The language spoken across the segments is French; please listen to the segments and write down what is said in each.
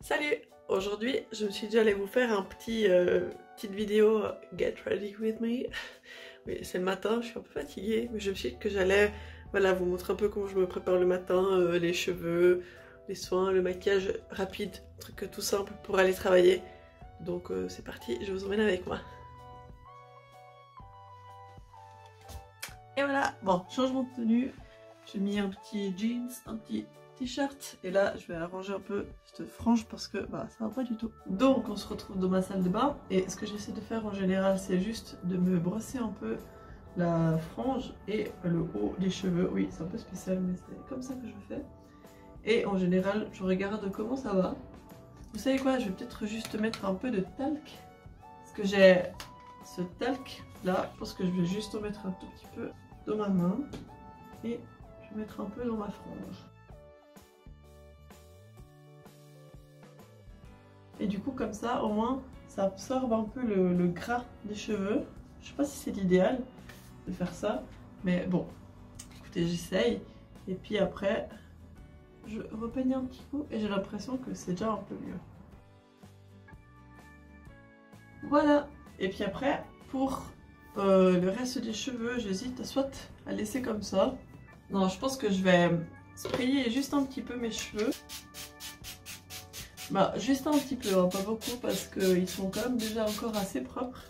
Salut! Aujourd'hui, je me suis dit j'allais vous faire petite vidéo Get Ready With Me. Oui, c'est le matin, je suis un peu fatiguée, mais je me suis dit que j'allais vous montrer un peu comment je me prépare le matin, les cheveux, les soins, le maquillage rapide, truc tout simple pour aller travailler. Donc c'est parti, je vous emmène avec moi. Et voilà, bon, changement de tenue, j'ai mis un petit jeans, un petit t-shirt et là je vais arranger un peu cette frange parce que ça va pas du tout. Donc on se retrouve dans ma salle de bain et ce que j'essaie de faire en général c'est juste de me brosser un peu la frange et le haut des cheveux. Oui, c'est un peu spécial mais c'est comme ça que je fais. Et en général je regarde comment ça va. Vous savez quoi, je vais peut-être juste mettre un peu de talc parce que j'ai ce talc là. Je pense que je vais juste en mettre un tout petit peu dans ma main et je vais mettre un peu dans ma frange. Et du coup comme ça au moins ça absorbe un peu le gras des cheveux. Je sais pas si c'est l'idéal de faire ça, mais bon, écoutez, j'essaye. Et puis après je repeigne un petit coup et j'ai l'impression que c'est déjà un peu mieux. Voilà. Et puis après pour le reste des cheveux, j'hésite soit à laisser comme ça. Non, je pense que je vais sprayer juste un petit peu mes cheveux. Juste un petit peu, hein, pas beaucoup parce qu'ils sont quand même déjà encore assez propres.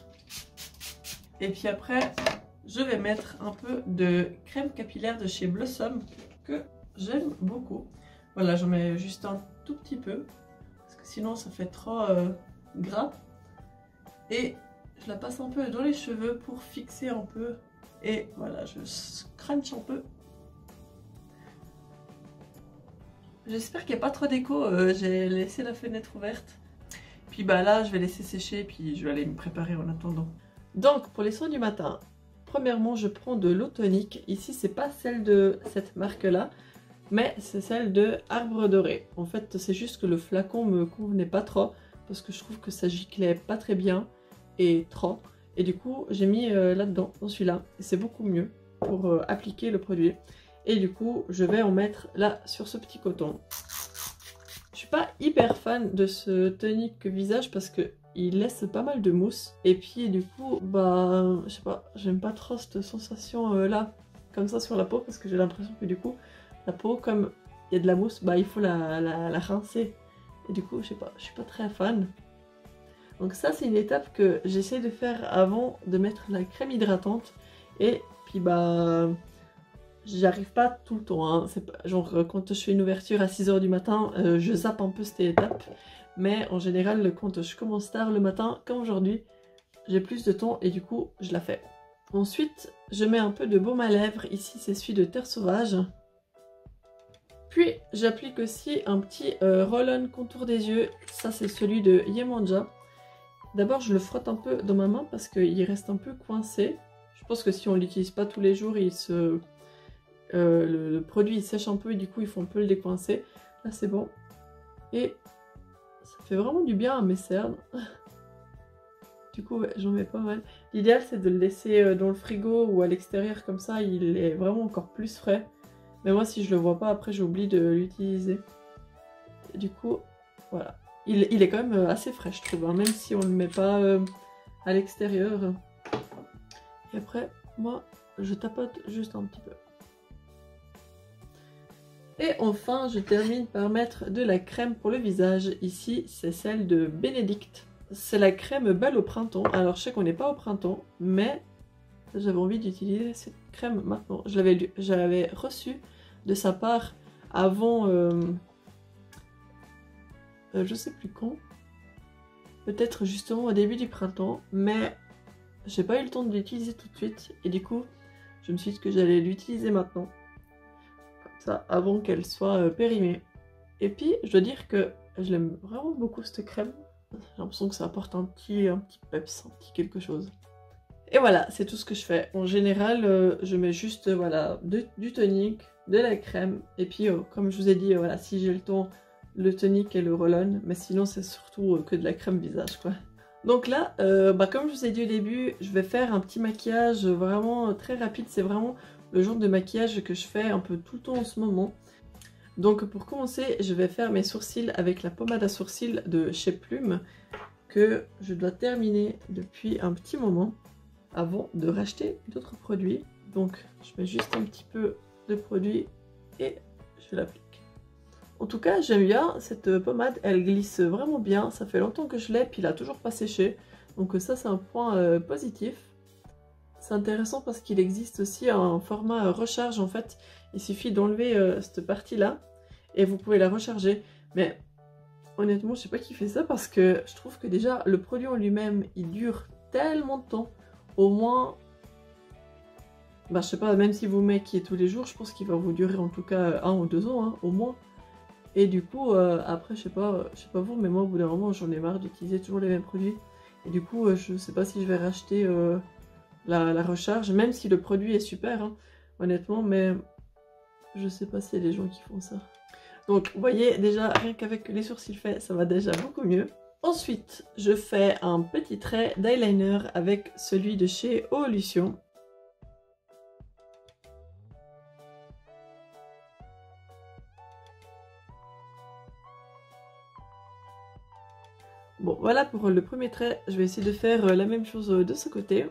Et puis après, je vais mettre un peu de crème capillaire de chez Blossom que j'aime beaucoup. Voilà, j'en mets juste un tout petit peu parce que sinon ça fait trop gras. Et je la passe un peu dans les cheveux pour fixer un peu. Et voilà, je scrunch un peu. J'espère qu'il n'y a pas trop d'écho, j'ai laissé la fenêtre ouverte. Puis là, je vais laisser sécher, puis je vais aller me préparer en attendant. Donc, pour les soins du matin, premièrement, je prends de l'eau tonique. Ici, c'est pas celle de cette marque-là, mais c'est celle de Arbre Doré. En fait, c'est juste que le flacon me convenait pas trop, parce que je trouve que ça giclait pas très bien, et trop. Et du coup, j'ai mis là-dedans, dans celui-là, et c'est beaucoup mieux pour appliquer le produit. Et du coup, je vais en mettre là sur ce petit coton. Je suis pas hyper fan de ce tonique visage parce que il laisse pas mal de mousse. Et puis du coup, je sais pas, j'aime pas trop cette sensation là, comme ça sur la peau, parce que j'ai l'impression que du coup, la peau, comme il y a de la mousse, il faut la rincer. Et du coup, je sais pas, je suis pas très fan. Donc ça, c'est une étape que j'essaie de faire avant de mettre la crème hydratante. Et puis j'arrive pas tout le temps, hein. C'est pas, genre quand je fais une ouverture à 6 h du matin, je zappe un peu cette étape. Mais en général, quand je commence tard le matin, comme aujourd'hui, j'ai plus de temps et du coup, je la fais. Ensuite, je mets un peu de baume à lèvres. Ici, c'est celui de Terre Sauvage. Puis, j'applique aussi un petit roll-on contour des yeux. Ça, c'est celui de Yemanja. D'abord, je le frotte un peu dans ma main parce qu'il reste un peu coincé. Je pense que si on l'utilise pas tous les jours, le produit il sèche un peu et du coup il faut un peu le décoincer. Là c'est bon. Et ça fait vraiment du bien à mes cernes. Du coup ouais, j'en mets pas mal. L'idéal c'est de le laisser dans le frigo ou à l'extérieur, comme ça il est vraiment encore plus frais. Mais moi si je le vois pas après j'oublie de l'utiliser. Du coup voilà. Il est quand même assez frais je trouve, hein, même si on le met pas à l'extérieur. Et après moi je tapote juste un petit peu. Et enfin, je termine par mettre de la crème pour le visage. Ici, c'est celle de Benedict. C'est la crème belle au printemps. Alors, je sais qu'on n'est pas au printemps, mais j'avais envie d'utiliser cette crème maintenant. Je l'avais reçue de sa part avant, je sais plus quand. Peut-être justement au début du printemps, mais j'ai pas eu le temps de l'utiliser tout de suite. Et du coup, je me suis dit que j'allais l'utiliser maintenant. Ça, avant qu'elle soit périmée. Et puis je dois dire que je l'aime vraiment beaucoup cette crème. J'ai l'impression que ça apporte un petit peps, un petit quelque chose. Et voilà, c'est tout ce que je fais. En général, je mets juste du tonique, de la crème. Et puis comme je vous ai dit, si j'ai le temps, le tonique et le roll-on. Mais sinon c'est surtout que de la crème visage quoi. Donc là, comme je vous ai dit au début, je vais faire un petit maquillage vraiment très rapide. C'est vraiment le genre de maquillage que je fais un peu tout le temps en ce moment. Donc pour commencer, je vais faire mes sourcils avec la pommade à sourcils de chez Plume que je dois terminer depuis un petit moment avant de racheter d'autres produits. Donc je mets juste un petit peu de produit et je l'applique. En tout cas, j'aime bien cette pommade, elle glisse vraiment bien, ça fait longtemps que je l'ai, puis il a toujours pas séché. Donc ça c'est un point positif. C'est intéressant parce qu'il existe aussi un format recharge en fait. Il suffit d'enlever cette partie-là et vous pouvez la recharger. Mais honnêtement, je sais pas qui fait ça parce que je trouve que déjà le produit en lui-même, il dure tellement de temps. Au moins, bah je sais pas, même si vous mettez tous les jours, je pense qu'il va vous durer en tout cas 1 ou 2 ans, hein, au moins. Et du coup, après, je sais pas vous, mais moi au bout d'un moment, j'en ai marre d'utiliser toujours les mêmes produits. Et du coup, je sais pas si je vais racheter la recharge, même si le produit est super, hein, honnêtement, mais je sais pas s'il y a des gens qui font ça. Donc, vous voyez, déjà, rien qu'avec les sourcils faits, ça va déjà beaucoup mieux. Ensuite, je fais un petit trait d'eyeliner avec celui de chez Evolution. Bon, voilà pour le premier trait. Je vais essayer de faire la même chose de ce côté.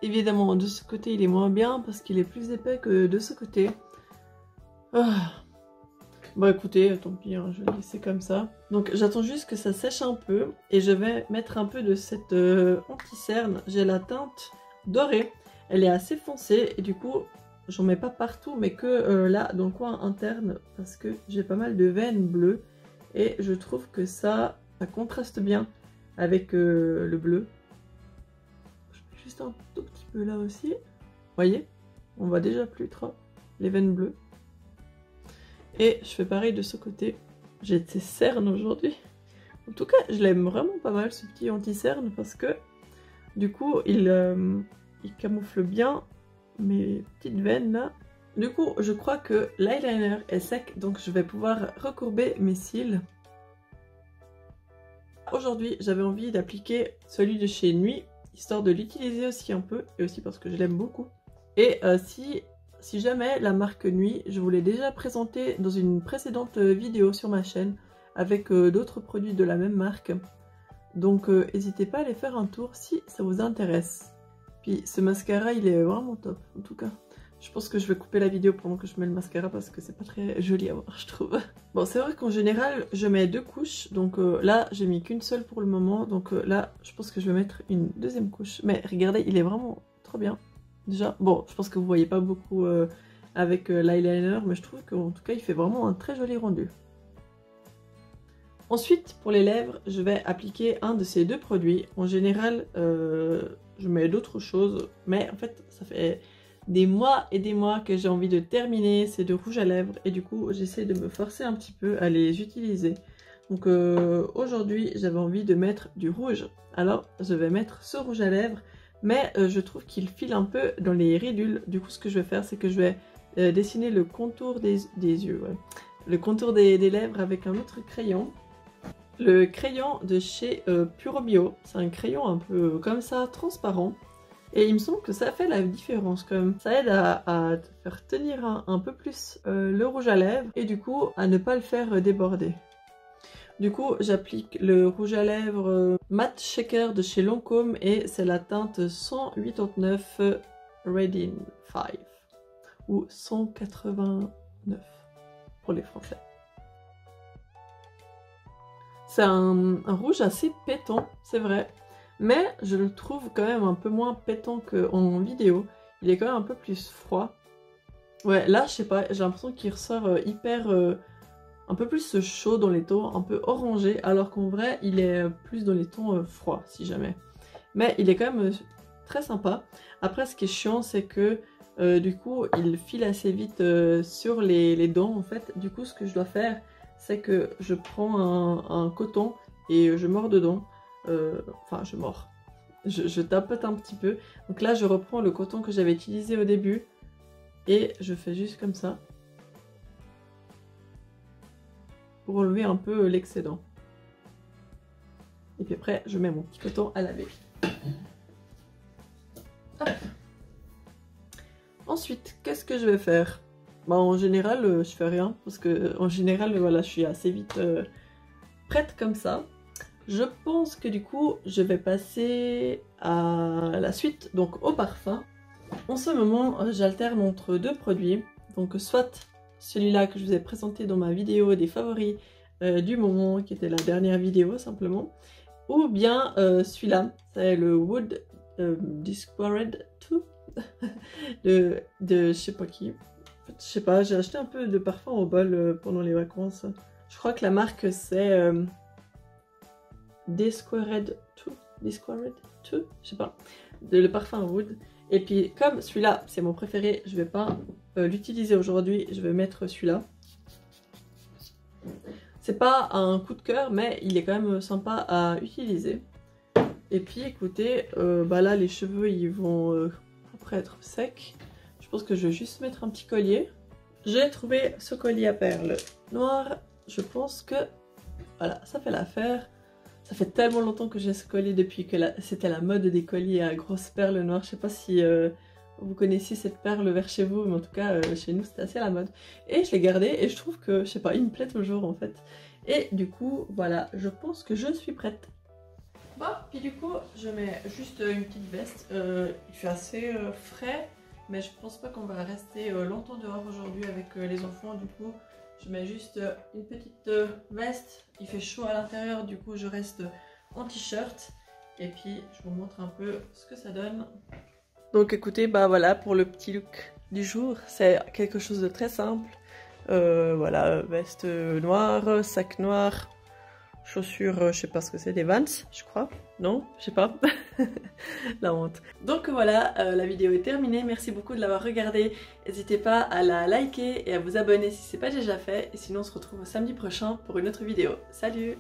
Évidemment, de ce côté, il est moins bien parce qu'il est plus épais que de ce côté. Ah. Bon, écoutez, tant pis, hein, je vais le laisser comme ça. Donc, j'attends juste que ça sèche un peu et je vais mettre un peu de cette anti-cerne. J'ai la teinte dorée. Elle est assez foncée et du coup, j'en mets pas partout, mais que là, dans le coin interne, parce que j'ai pas mal de veines bleues et je trouve que ça contraste bien avec le bleu. Juste un tout petit peu là aussi. Vous voyez, on voit déjà plus trop les veines bleues. Et je fais pareil de ce côté. J'ai ces cernes aujourd'hui. En tout cas, je l'aime vraiment pas mal ce petit anti-cerne parce que du coup, il camoufle bien mes petites veines là. Du coup, je crois que l'eyeliner est sec, donc je vais pouvoir recourber mes cils. Aujourd'hui, j'avais envie d'appliquer celui de chez Nuit, histoire de l'utiliser aussi un peu, et aussi parce que je l'aime beaucoup. Et si jamais la marque Nuit, je vous l'ai déjà présenté dans une précédente vidéo sur ma chaîne, avec d'autres produits de la même marque. Donc n'hésitez pas à aller faire un tour si ça vous intéresse. Puis ce mascara, il est vraiment top, en tout cas. Je pense que je vais couper la vidéo pendant que je mets le mascara parce que c'est pas très joli à voir, je trouve. Bon, c'est vrai qu'en général, je mets 2 couches. Donc là, j'ai mis qu'une seule pour le moment. Donc là, je pense que je vais mettre une deuxième couche. Mais regardez, il est vraiment trop bien. Déjà, bon, je pense que vous voyez pas beaucoup avec l'eyeliner, mais je trouve qu'en tout cas, il fait vraiment un très joli rendu. Ensuite, pour les lèvres, je vais appliquer un de ces 2 produits. En général, je mets d'autres choses, mais en fait, ça fait des mois et des mois que j'ai envie de terminer ces 2 rouges à lèvres et du coup, j'essaie de me forcer un petit peu à les utiliser. Donc aujourd'hui, j'avais envie de mettre du rouge. Alors, je vais mettre ce rouge à lèvres, mais je trouve qu'il file un peu dans les ridules. Du coup, ce que je vais faire, c'est que je vais dessiner le contour des yeux, ouais. Le contour des lèvres avec un autre crayon. Le crayon de chez Puro Bio, c'est un crayon un peu comme ça, transparent. Et il me semble que ça fait la différence quand même. Ça aide à te faire tenir un peu plus le rouge à lèvres et du coup à ne pas le faire déborder. Du coup j'applique le rouge à lèvres Matte Shaker de chez Lancôme et c'est la teinte 189 Reading 5 ou 189 pour les Français. C'est un rouge assez pétant, c'est vrai, mais je le trouve quand même un peu moins pétant qu'en vidéo. Il est quand même un peu plus froid. Ouais, là, je sais pas, j'ai l'impression qu'il ressort hyper... un peu plus chaud dans les tons, un peu orangé, alors qu'en vrai, il est plus dans les tons froids, si jamais. Mais il est quand même très sympa. Après, ce qui est chiant, c'est que du coup, il file assez vite sur les dents, en fait. Du coup, ce que je dois faire, c'est que je prends un coton et je mords dedans. Enfin, je mords. Je tapote un petit peu. Donc là, je reprends le coton que j'avais utilisé au début et je fais juste comme ça pour enlever un peu l'excédent. Et puis après, je mets mon petit coton à laver. Hop. Ensuite, qu'est-ce que je vais faire? Bah, en général, je fais rien. Parce que en général, voilà, je suis assez vite prête comme ça. Je pense que du coup, je vais passer à la suite, donc au parfum. En ce moment, j'alterne entre deux produits. Donc soit celui-là que je vous ai présenté dans ma vidéo des favoris du moment, qui était la dernière vidéo simplement. Ou bien celui-là, c'est le Wood Discovered 2 de je sais pas qui. Je sais pas, j'ai acheté un peu de parfum au bol pendant les vacances. Je crois que la marque c'est Discovered 2, je sais pas, le parfum Wood. Et puis comme celui-là c'est mon préféré, je vais pas l'utiliser aujourd'hui, je vais mettre celui-là. C'est pas un coup de cœur, mais il est quand même sympa à utiliser. Et puis écoutez, bah là les cheveux ils vont après être secs. Je pense que je vais juste mettre un petit collier. J'ai trouvé ce collier à perles noires. Je pense que voilà, ça fait l'affaire. Ça fait tellement longtemps que j'ai ce collier depuis que c'était la mode des colliers à grosses perles noires. Je sais pas si vous connaissiez cette perle vers chez vous, mais en tout cas chez nous c'était assez la mode. Et je l'ai gardé et je trouve que, je sais pas, il me plaît toujours en fait. Et du coup, voilà, je pense que je suis prête. Bon, puis du coup, je mets juste une petite veste. Il fait assez frais, mais je pense pas qu'on va rester longtemps dehors aujourd'hui avec les enfants. Du coup, je mets juste une petite veste. Il fait chaud à l'intérieur, du coup, je reste en t-shirt. Et puis, je vous montre un peu ce que ça donne. Donc, écoutez, bah voilà pour le petit look du jour. C'est quelque chose de très simple. Voilà, veste noire, sac noir. Chaussures, je sais pas ce que c'est, des Vans, je crois. Non, je sais pas. La honte. Donc voilà, la vidéo est terminée. Merci beaucoup de l'avoir regardée. N'hésitez pas à la liker et à vous abonner si ce n'est pas déjà fait. Et sinon, on se retrouve samedi prochain pour une autre vidéo. Salut!